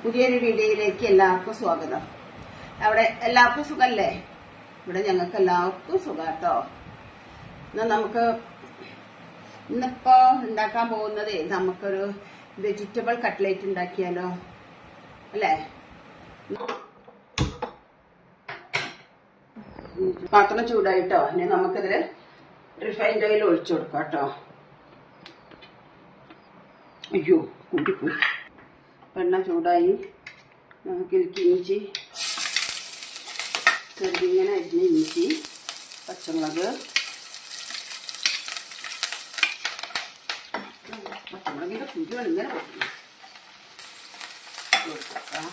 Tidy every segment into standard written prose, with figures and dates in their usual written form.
പുതിയൊരു വീഡിയോയിലേക്ക് എല്ലാവർക്കും സ്വാഗതം. അവിടെ എല്ലാവർക്കും സുഖല്ലേ? ഇവിടെ ഞങ്ങൾക്ക് എല്ലാവർക്കും സുഖം കേട്ടോ. ഇന്നിപ്പോ ഉണ്ടാക്കാൻ പോകുന്നത് നമുക്കൊരു വെജിറ്റബിൾ കട്ട്ലേറ്റ് ഉണ്ടാക്കിയാലോ അല്ലേ? പാത്രം ചൂടായിട്ടോ. ഇനി നമുക്കിതില് റിഫൈൻഡ് ഓയിൽ ഒഴിച്ചു കൊടുക്കാം കേട്ടോ. അയ്യോ കൂട്ടിപ്പോയി. എണ്ണ ചൂടായി. നമുക്കിതിലേക്ക് ഇഞ്ചി, ചെറുതിങ്ങനെ അരിഞ്ഞ ഇഞ്ചി, പച്ചമുളക്, പച്ചമുളകിന്റെ കുരുവാണ് ഇങ്ങനെ കൊടുക്കുന്നത്.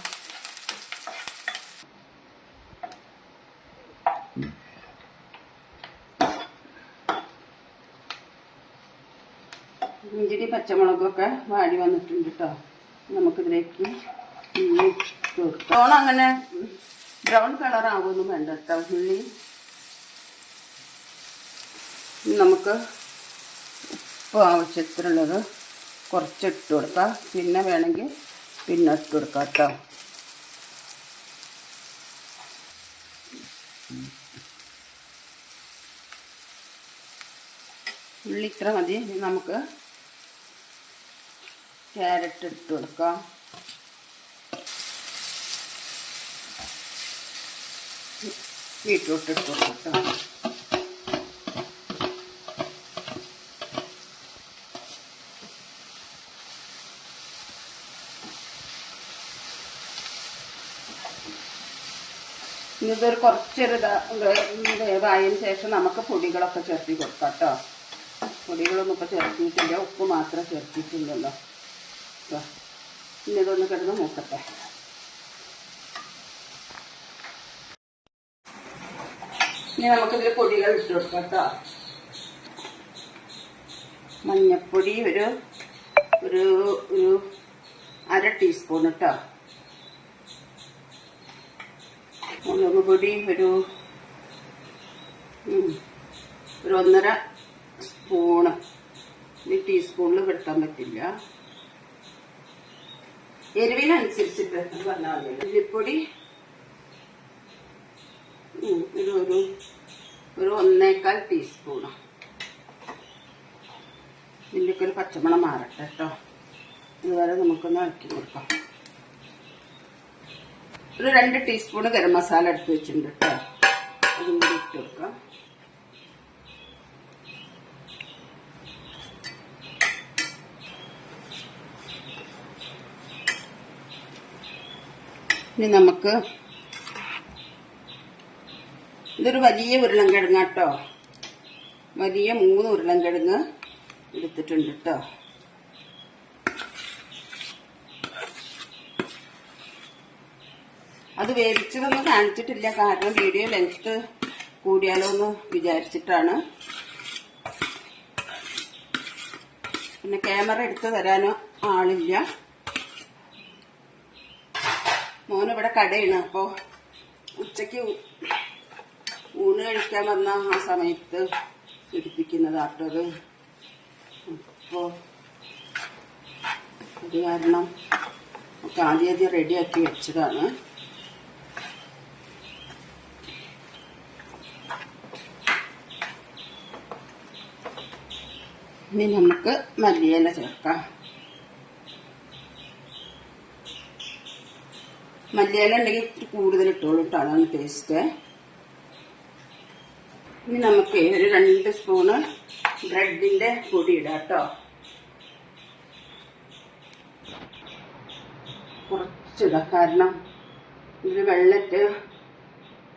ഇഞ്ചിരി പച്ചമുളകൊക്കെ വാടി വന്നിട്ടുണ്ട് കേട്ടോ. നമുക്കിതിലേക്ക് ഉള്ളി അങ്ങനെ ബ്രൗൺ കളർ ആവുമൊന്നും വേണ്ട കേട്ടോ. ഉള്ളി നമുക്ക് ഉപ്പ് ആവശ്യത്തിനുള്ളത് കുറച്ചിട്ട് കൊടുക്കാം. പിന്നെ വേണമെങ്കിൽ പിന്നെ ഇട്ട് കൊടുക്കാം കേട്ടോ. ഉള്ളി ഇത്ര മതി. നമുക്ക് ക്യാരറ്റ് ഇട്ട് കൊടുക്കാം. ബീട്രൂട്ട് ഇട്ട് കൊടുക്കാം. ഇതൊരു കുറച്ചൊരു വേവായതിനു ശേഷം നമുക്ക് പൊടികളൊക്കെ ചേർത്തി കൊടുക്കാം കേട്ടോ. പൊടികളൊന്നും ഇപ്പോൾ ചേർത്തിയിട്ടില്ല, ഉപ്പ് മാത്രമേ ചേർത്തിട്ടുള്ളല്ലോ. ഇനി ഇതൊന്ന് കിടന്ന് നോക്കട്ടെ. ഇനി നമുക്കിതിൽ പൊടികൾ ഇട്ട് കൊടുക്കാം കേട്ടോ. മഞ്ഞപ്പൊടി ഒരു ഒരു ഒരു അര ടീസ്പൂൺ കേട്ടോ. മുളക് പൊടി ഒരു 1.5 സ്പൂണ്. ഈ ടീസ്പൂണിൽ പെടുത്താൻ പറ്റില്ല, എരിവിനനുസരിച്ചിട്ട് പറഞ്ഞാൽ മതി. മല്ലിപ്പൊടി ഒരു 1.25 ടീസ്പൂണ്. ഇതിൻ്റെയൊക്കെ ഒരു പച്ചമണം മാറട്ടെ കേട്ടോ. ഇതുവരെ നമുക്കൊന്ന് ഇളക്കി കൊടുക്കാം. ഒരു 2 ടീസ്പൂണ് ഗരം മസാല എടുത്ത് വെച്ചിട്ടുണ്ട് കേട്ടോ. അതും കൂടി ഇട്ട് കൊടുക്കാം. ഇനി നമുക്ക് ഇതൊരു വലിയ ഉരുളൻകിഴങ്ങ് കേട്ടോ. വലിയ 3 ഉരുളൻകിഴങ്ങ് എടുത്തിട്ടുണ്ട് കേട്ടോ. അത് വേവിച്ചതൊന്നും കാണിച്ചിട്ടില്ല, കാരണം വീഡിയോ ലെങ്ത് കൂടിയാലോ എന്ന് വിചാരിച്ചിട്ടാണ്. പിന്നെ ക്യാമറ എടുത്ത് തരാനോ ആളില്ല. മോനിവിടെ കടയാണ്. അപ്പോൾ ഉച്ചയ്ക്ക് ഊണ് കഴിക്കാൻ വന്ന ആ സമയത്ത് പിടിപ്പിക്കുന്നതാട്ടത്. അപ്പോൾ അത് കാരണം ഒക്കെ ആദ്യം റെഡിയാക്കി വെച്ചതാണ്. ഇനി നമുക്ക് മല്ലിയില ചേർക്കാം. മല്ലിയില ഉണ്ടെങ്കിൽ കൂടുതൽ ഇട്ടോളൂ കേട്ടോ, അതാണ് ടേസ്റ്റ്. ഇനി നമുക്ക് ഒരു 2 സ്പൂണ് ബ്രെഡിന്റെ പൊടി ഇടാം കേട്ടോ. കുറച്ചിടാം, കാരണം ഇതിൽ വെള്ളറ്റ്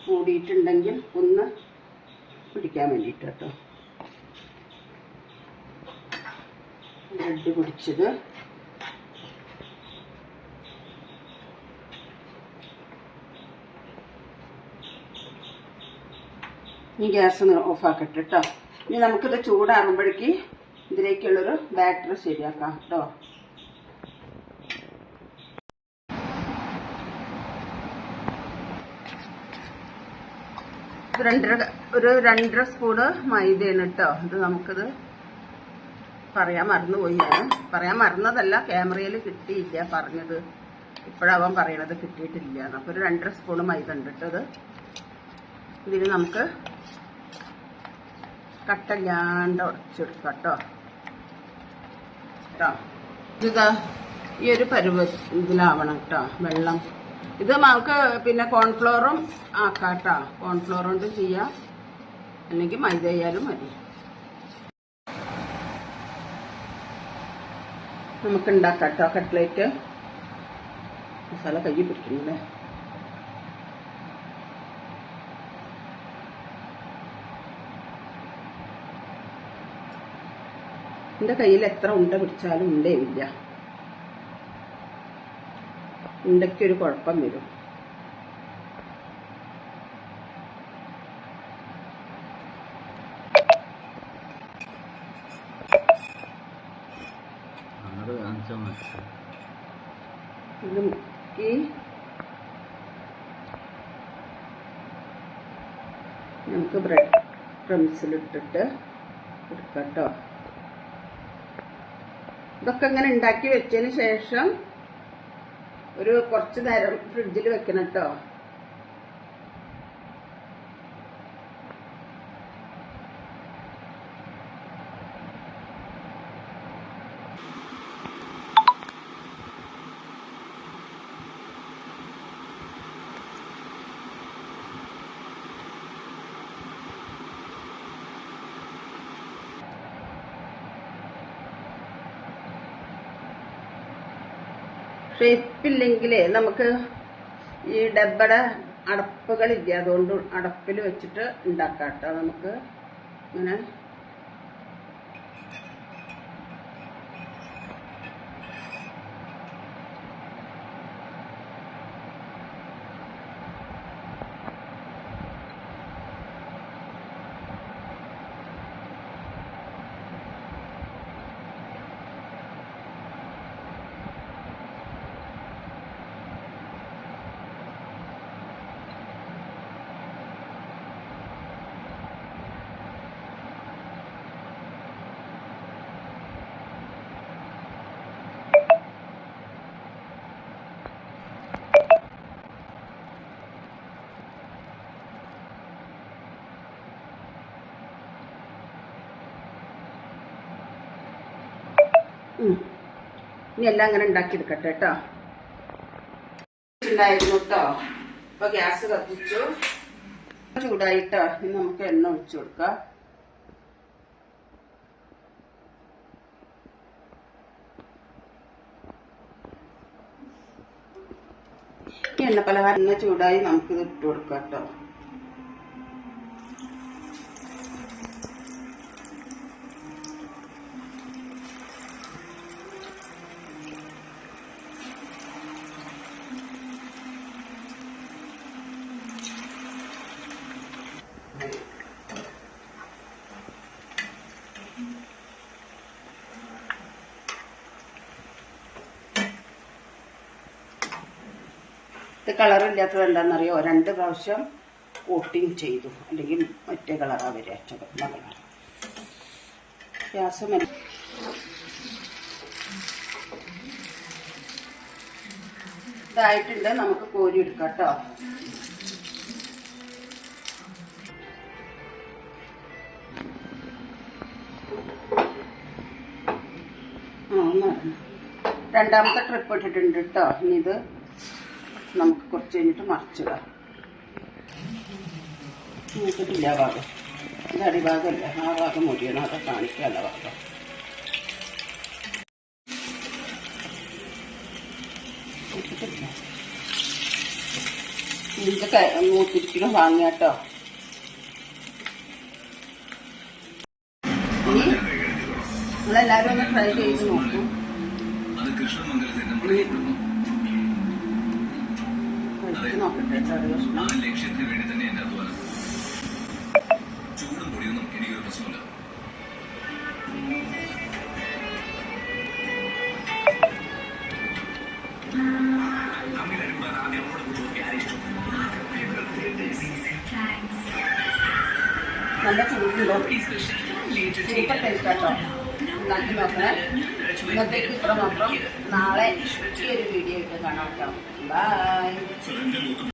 കൂടിയിട്ടുണ്ടെങ്കിൽ ഒന്ന് പിടിക്കാൻ വേണ്ടിയിട്ട് കേട്ടോ. ബ്രെഡ് പൊടിച്ചത് ഈ ഗ്യാസ് ഓഫാക്കട്ടെ കേട്ടോ. ഇനി നമുക്കിത് ചൂടാകുമ്പോഴേക്ക് ഇതിലേക്കുള്ളൊരു ബാറ്റർ ശരിയാക്കാം കേട്ടോ. ഒരു 2.5 സ്പൂണ് മൈദയാണ് കേട്ടോ. ഇത് നമുക്കിത് പറയാൻ മറന്നുപോയി. പറയാൻ മറന്നതല്ല, ക്യാമറയിൽ കിട്ടിയില്ല പറഞ്ഞത്. ഇപ്പോഴവൻ പറയണത് കിട്ടിയിട്ടില്ല. അപ്പോൾ ഒരു 2.5 സ്പൂൺ മൈദ ഉണ്ടിട്ടത്. ഇതിന് നമുക്ക് കട്ടല്ലാണ്ട് ഉടച്ചെടുക്കാം കേട്ടോ. ഇതാ ഈ ഒരു ഇതിലാവണം കേട്ടോ വെള്ളം. ഇത് നമുക്ക് പിന്നെ കോൺഫ്ലോറും ആക്കാം കേട്ടോ. കോൺഫ്ലോർ കൊണ്ട് ചെയ്യാം, അല്ലെങ്കിൽ മൈദ ആയാലും മതി. നമുക്ക് ഉണ്ടാക്കാം കേട്ടോ കട്ട്ലേറ്റ്. മസാല കയ്യിൽ പിടിക്കുന്നില്ലേ? എൻ്റെ കയ്യിൽ എത്ര ഉണ്ട പിടിച്ചാലും ഉണ്ടയില്ല. ഉണ്ടയ്ക്കൊരു കുഴപ്പം വരും. ഇത് മുക്കി നമുക്ക് ബ്രെഡ് ക്രംസിലിട്ടിട്ട് എടുക്കാം കേട്ടോ. ഇതൊക്കെ ഇങ്ങനെ ഉണ്ടാക്കി വെച്ചതിന് ശേഷം ഒരു കുറച്ച് നേരം ഫ്രിഡ്ജിൽ വെക്കണം കേട്ടോ. ഷേപ്പില്ലെങ്കിൽ നമുക്ക് ഈ ഡബ്ബയുടെ അടപ്പുകളില്ല, അതുകൊണ്ട് അടപ്പിൽ വെച്ചിട്ട് ഉണ്ടാക്കാം കേട്ടോ. നമുക്ക് ഇങ്ങനെ ഇനി എല്ലാം അങ്ങനെ ഉണ്ടാക്കിയെടുക്കട്ടെ കേട്ടോ. ഉണ്ടായിരുന്നു കേട്ടോ. ഇപ്പൊ ഗ്യാസ് കത്തിച്ചു, ചൂടായിട്ടോ. ഇനി നമുക്ക് എണ്ണ ഒഴിച്ചു കൊടുക്കാം. ഈ എണ്ണ പലഹാരം എണ്ണ ചൂടായി നമുക്കിത് ഇട്ട് കൊടുക്കാം കേട്ടോ. ഇത് കളറില്ലാത്തത് എന്താണെന്നറിയോ? 2 പ്രാവശ്യം കോട്ടിങ് ചെയ്തു, അല്ലെങ്കിൽ മറ്റേ കളറാണ് വരിക, ചുവന്ന കളർ. ഗ്യാസ് ഇതായിട്ടുണ്ട്. നമുക്ക് കോരി എടുക്കാം കേട്ടോ. രണ്ടാമത്തെ ട്രിപ്പ് ഇട്ടിട്ടുണ്ട് കേട്ടോ. ഇനി ഇത് നമുക്ക് കുറച്ച് കഴിഞ്ഞിട്ട് മറിച്ചിടാം. നോക്കിയിട്ടില്ല ആ ഭാഗം, ഇത് അടിഭാഗമല്ല, ആ ഭാഗം മുറിയണം, അതൊക്കെ കാണിക്കാനുള്ള ഭാഗം. ഇതൊക്കെ മൂത്തിരിക്കണം വാങ്ങിയാട്ടോ. ഇനി നിങ്ങളെല്ലാവരും ഒന്ന് ട്രൈ ചെയ്ത് നോക്കും. നോക്കട്ടെ ചെറിയ കഷ്ണം. നല്ല ചൂടുണ്ടോ? സൂപ്പർ ടേസ്റ്റ് ആട്ടോ. ഉണ്ടാക്കി നോക്കണേ. ഇന്നത്തേക്ക് ഇത്ര മാത്രം. നാളെ ഈ ഒരു വീഡിയോ ആയിട്ട് കാണാം കേട്ടോ. ബൈ.